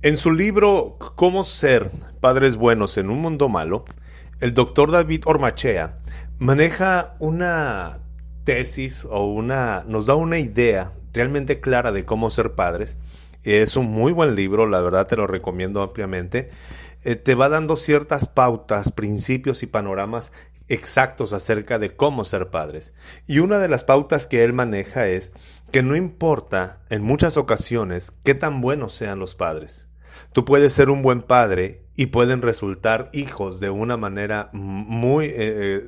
En su libro Cómo ser padres buenos en un mundo malo, el doctor David Ormachea maneja una tesis nos da una idea realmente clara de cómo ser padres. Es un muy buen libro, la verdad te lo recomiendo ampliamente. Te va dando ciertas pautas, principios y panoramas exactos acerca de cómo ser padres. Y una de las pautas que él maneja es que no importa en muchas ocasiones qué tan buenos sean los padres. Tú puedes ser un buen padre y pueden resultar hijos de una manera muy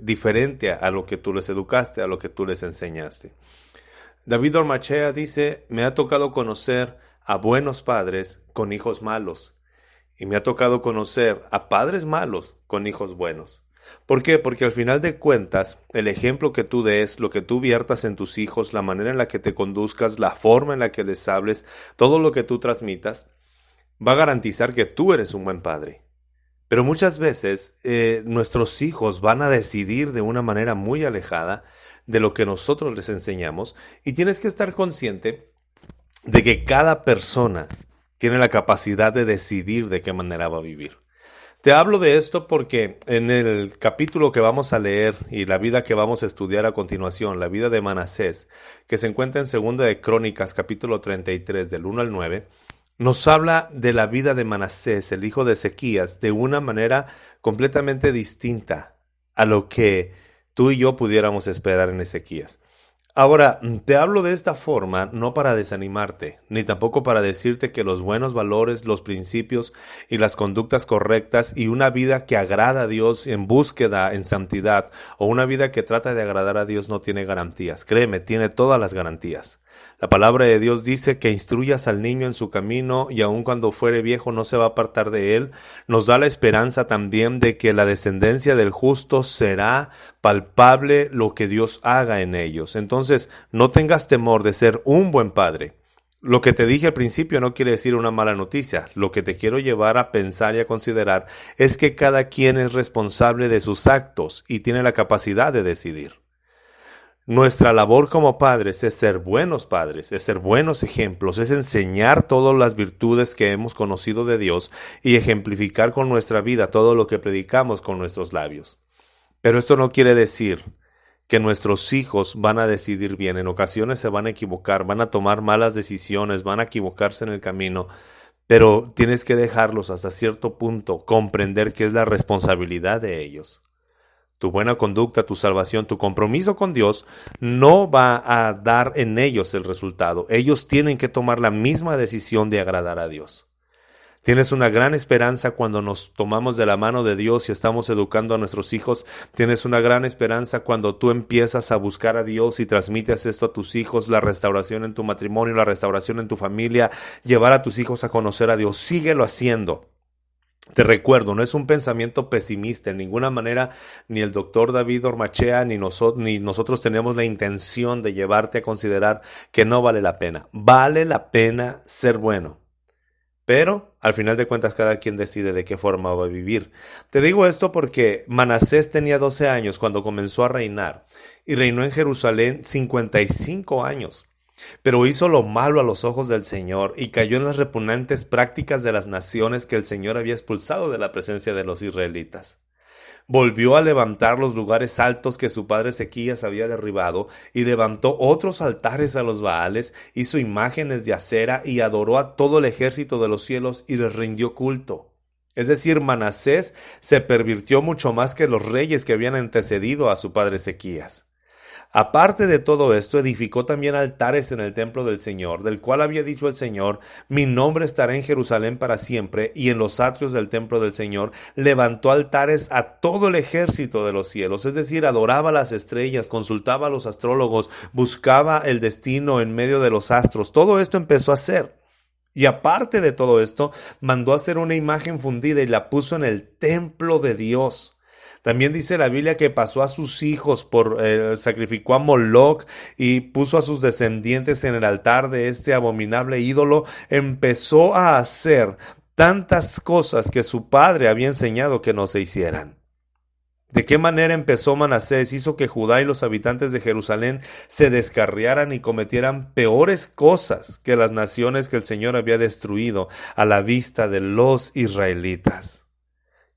diferente a lo que tú les educaste, a lo que tú les enseñaste. David Ormachea dice, me ha tocado conocer a buenos padres con hijos malos y me ha tocado conocer a padres malos con hijos buenos. ¿Por qué? Porque al final de cuentas, el ejemplo que tú des, lo que tú viertas en tus hijos, la manera en la que te conduzcas, la forma en la que les hables, todo lo que tú transmitas, va a garantizar que tú eres un buen padre. Pero muchas veces nuestros hijos van a decidir de una manera muy alejada de lo que nosotros les enseñamos y tienes que estar consciente de que cada persona tiene la capacidad de decidir de qué manera va a vivir. Te hablo de esto porque en el capítulo que vamos a leer y la vida que vamos a estudiar a continuación, la vida de Manasés, que se encuentra en Segunda de Crónicas, capítulo 33, del 1 al 9, nos habla de la vida de Manasés, el hijo de Ezequías, de una manera completamente distinta a lo que tú y yo pudiéramos esperar en Ezequías. Ahora, te hablo de esta forma no para desanimarte, ni tampoco para decirte que los buenos valores, los principios y las conductas correctas y una vida que agrada a Dios en búsqueda, en santidad, o una vida que trata de agradar a Dios no tiene garantías. Créeme, tiene todas las garantías. La palabra de Dios dice que instruyas al niño en su camino y aun cuando fuere viejo no se va a apartar de él. Nos da la esperanza también de que la descendencia del justo será palpable lo que Dios haga en ellos. Entonces, no tengas temor de ser un buen padre. Lo que te dije al principio no quiere decir una mala noticia. Lo que te quiero llevar a pensar y a considerar es que cada quien es responsable de sus actos y tiene la capacidad de decidir. Nuestra labor como padres es ser buenos padres, es ser buenos ejemplos, es enseñar todas las virtudes que hemos conocido de Dios y ejemplificar con nuestra vida todo lo que predicamos con nuestros labios. Pero esto no quiere decir que nuestros hijos van a decidir bien. En ocasiones se van a equivocar, van a tomar malas decisiones, van a equivocarse en el camino, pero tienes que dejarlos hasta cierto punto, comprender que es la responsabilidad de ellos. Tu buena conducta, tu salvación, tu compromiso con Dios no va a dar en ellos el resultado. Ellos tienen que tomar la misma decisión de agradar a Dios. Tienes una gran esperanza cuando nos tomamos de la mano de Dios y estamos educando a nuestros hijos. Tienes una gran esperanza cuando tú empiezas a buscar a Dios y transmites esto a tus hijos, la restauración en tu matrimonio, la restauración en tu familia, llevar a tus hijos a conocer a Dios. Síguelo haciendo. Te recuerdo, no es un pensamiento pesimista en ninguna manera, ni el doctor David Ormachea ni nosotros tenemos la intención de llevarte a considerar que no vale la pena. Vale la pena ser bueno, pero al final de cuentas cada quien decide de qué forma va a vivir. Te digo esto porque Manasés tenía 12 años cuando comenzó a reinar y reinó en Jerusalén 55 años. Pero hizo lo malo a los ojos del Señor y cayó en las repugnantes prácticas de las naciones que el Señor había expulsado de la presencia de los israelitas. Volvió a levantar los lugares altos que su padre Ezequías había derribado y levantó otros altares a los Baales, hizo imágenes de acera y adoró a todo el ejército de los cielos y les rindió culto. Es decir, Manasés se pervirtió mucho más que los reyes que habían antecedido a su padre Ezequías. Aparte de todo esto, edificó también altares en el templo del Señor, del cual había dicho el Señor, mi nombre estará en Jerusalén para siempre, y en los atrios del templo del Señor levantó altares a todo el ejército de los cielos, es decir, adoraba las estrellas, consultaba a los astrólogos, buscaba el destino en medio de los astros, todo esto empezó a hacer. Y aparte de todo esto, mandó a hacer una imagen fundida y la puso en el templo de Dios. También dice la Biblia que pasó a sus hijos, sacrificó a Moloc y puso a sus descendientes en el altar de este abominable ídolo. Empezó a hacer tantas cosas que su padre había enseñado que no se hicieran. ¿De qué manera empezó Manasés? Hizo que Judá y los habitantes de Jerusalén se descarriaran y cometieran peores cosas que las naciones que el Señor había destruido a la vista de los israelitas.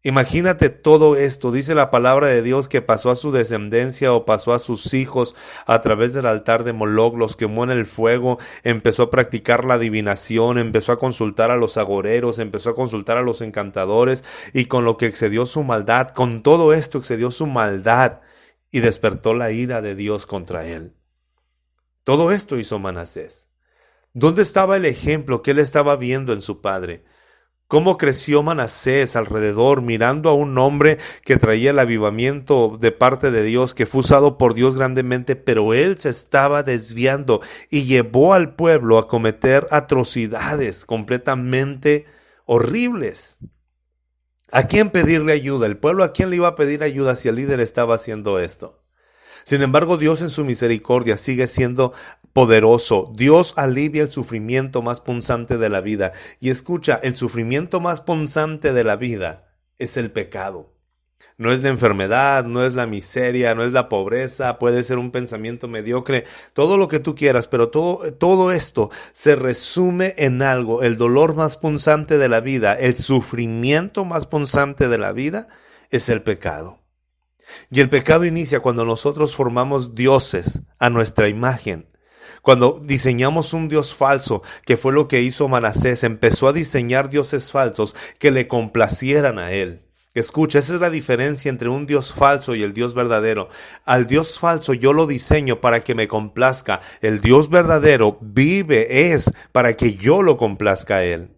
Imagínate todo esto, dice la palabra de Dios, que pasó a su descendencia o pasó a sus hijos a través del altar de Moloc, los quemó en el fuego, empezó a practicar la adivinación, empezó a consultar a los agoreros, empezó a consultar a los encantadores, y con lo que excedió su maldad, con todo esto excedió su maldad y despertó la ira de Dios contra él. Todo esto hizo Manasés. ¿Dónde estaba el ejemplo que él estaba viendo en su padre? ¿Cómo creció Manasés alrededor mirando a un hombre que traía el avivamiento de parte de Dios, que fue usado por Dios grandemente, pero él se estaba desviando y llevó al pueblo a cometer atrocidades completamente horribles? ¿A quién pedirle ayuda? ¿El pueblo a quién le iba a pedir ayuda si el líder estaba haciendo esto? Sin embargo, Dios en su misericordia sigue siendo poderoso. Dios alivia el sufrimiento más punzante de la vida. Y escucha, el sufrimiento más punzante de la vida es el pecado. No es la enfermedad, no es la miseria, no es la pobreza, puede ser un pensamiento mediocre, todo lo que tú quieras, pero todo esto se resume en algo. El dolor más punzante de la vida, el sufrimiento más punzante de la vida es el pecado. Y el pecado inicia cuando nosotros formamos dioses a nuestra imagen. Cuando diseñamos un dios falso, que fue lo que hizo Manasés, empezó a diseñar dioses falsos que le complacieran a él. Escucha, esa es la diferencia entre un dios falso y el Dios verdadero. Al Dios falso yo lo diseño para que me complazca. El Dios verdadero es para que yo lo complazca a él.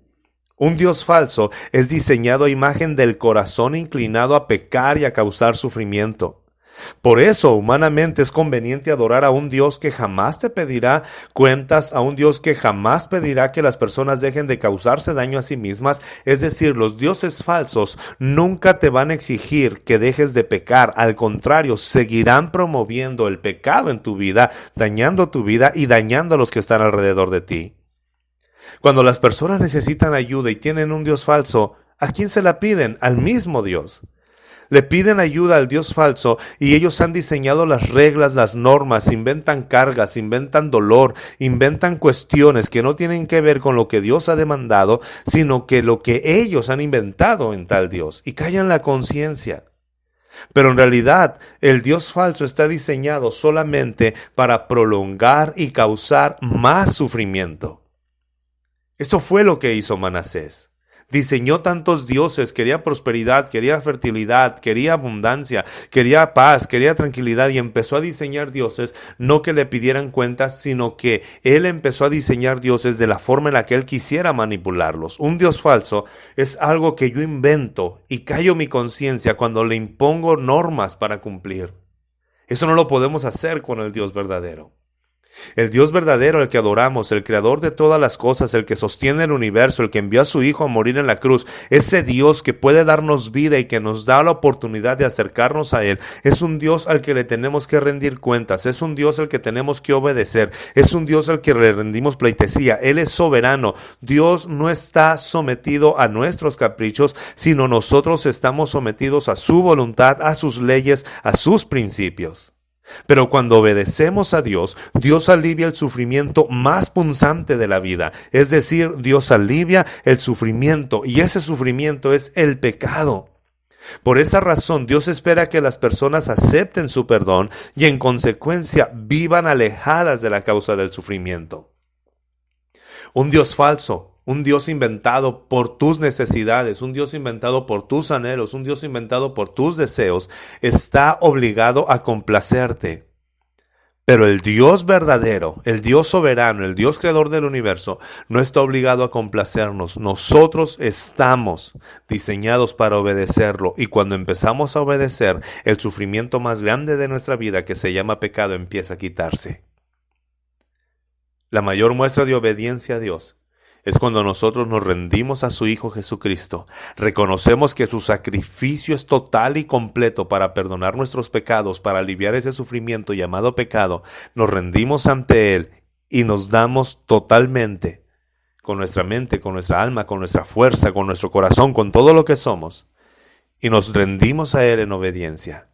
Un Dios falso es diseñado a imagen del corazón inclinado a pecar y a causar sufrimiento. Por eso, humanamente es conveniente adorar a un Dios que jamás te pedirá cuentas, a un Dios que jamás pedirá que las personas dejen de causarse daño a sí mismas. Es decir, los dioses falsos nunca te van a exigir que dejes de pecar. Al contrario, seguirán promoviendo el pecado en tu vida, dañando tu vida y dañando a los que están alrededor de ti. Cuando las personas necesitan ayuda y tienen un Dios falso, ¿a quién se la piden? Al mismo Dios. Le piden ayuda al Dios falso y ellos han diseñado las reglas, las normas, inventan cargas, inventan dolor, inventan cuestiones que no tienen que ver con lo que Dios ha demandado, sino que lo que ellos han inventado en tal Dios, y callan la conciencia. Pero en realidad el Dios falso está diseñado solamente para prolongar y causar más sufrimiento. Esto fue lo que hizo Manasés. Diseñó tantos dioses, quería prosperidad, quería fertilidad, quería abundancia, quería paz, quería tranquilidad, y empezó a diseñar dioses no que le pidieran cuentas, sino que él empezó a diseñar dioses de la forma en la que él quisiera manipularlos. Un Dios falso es algo que yo invento y callo mi conciencia cuando le impongo normas para cumplir. Eso no lo podemos hacer con el Dios verdadero. El Dios verdadero, el que adoramos, el creador de todas las cosas, el que sostiene el universo, el que envió a su Hijo a morir en la cruz, ese Dios que puede darnos vida y que nos da la oportunidad de acercarnos a Él, es un Dios al que le tenemos que rendir cuentas, es un Dios al que tenemos que obedecer, es un Dios al que le rendimos pleitesía. Él es soberano. Dios no está sometido a nuestros caprichos, sino nosotros estamos sometidos a su voluntad, a sus leyes, a sus principios. Pero cuando obedecemos a Dios, Dios alivia el sufrimiento más punzante de la vida. Es decir, Dios alivia el sufrimiento, y ese sufrimiento es el pecado. Por esa razón, Dios espera que las personas acepten su perdón y en consecuencia vivan alejadas de la causa del sufrimiento. Un Dios falso, un Dios inventado por tus necesidades, un Dios inventado por tus anhelos, un Dios inventado por tus deseos, está obligado a complacerte. Pero el Dios verdadero, el Dios soberano, el Dios creador del universo, no está obligado a complacernos. Nosotros estamos diseñados para obedecerlo, y cuando empezamos a obedecer, el sufrimiento más grande de nuestra vida, que se llama pecado, empieza a quitarse. La mayor muestra de obediencia a Dios es cuando nosotros nos rendimos a su Hijo Jesucristo, reconocemos que su sacrificio es total y completo para perdonar nuestros pecados, para aliviar ese sufrimiento llamado pecado, nos rendimos ante Él y nos damos totalmente, con nuestra mente, con nuestra alma, con nuestra fuerza, con nuestro corazón, con todo lo que somos, y nos rendimos a Él en obediencia.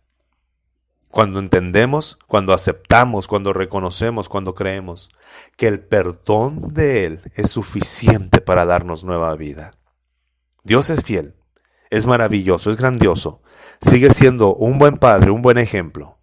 Cuando entendemos, cuando aceptamos, cuando reconocemos, cuando creemos que el perdón de Él es suficiente para darnos nueva vida. Dios es fiel, es maravilloso, es grandioso, sigue siendo un buen padre, un buen ejemplo.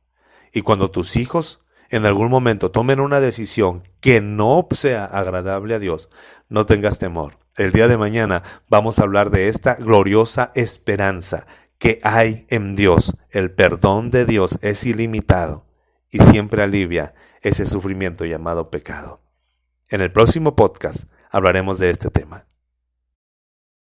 Y cuando tus hijos en algún momento tomen una decisión que no sea agradable a Dios, no tengas temor. El día de mañana vamos a hablar de esta gloriosa esperanza que hay en Dios. El perdón de Dios es ilimitado y siempre alivia ese sufrimiento llamado pecado. En el próximo podcast hablaremos de este tema.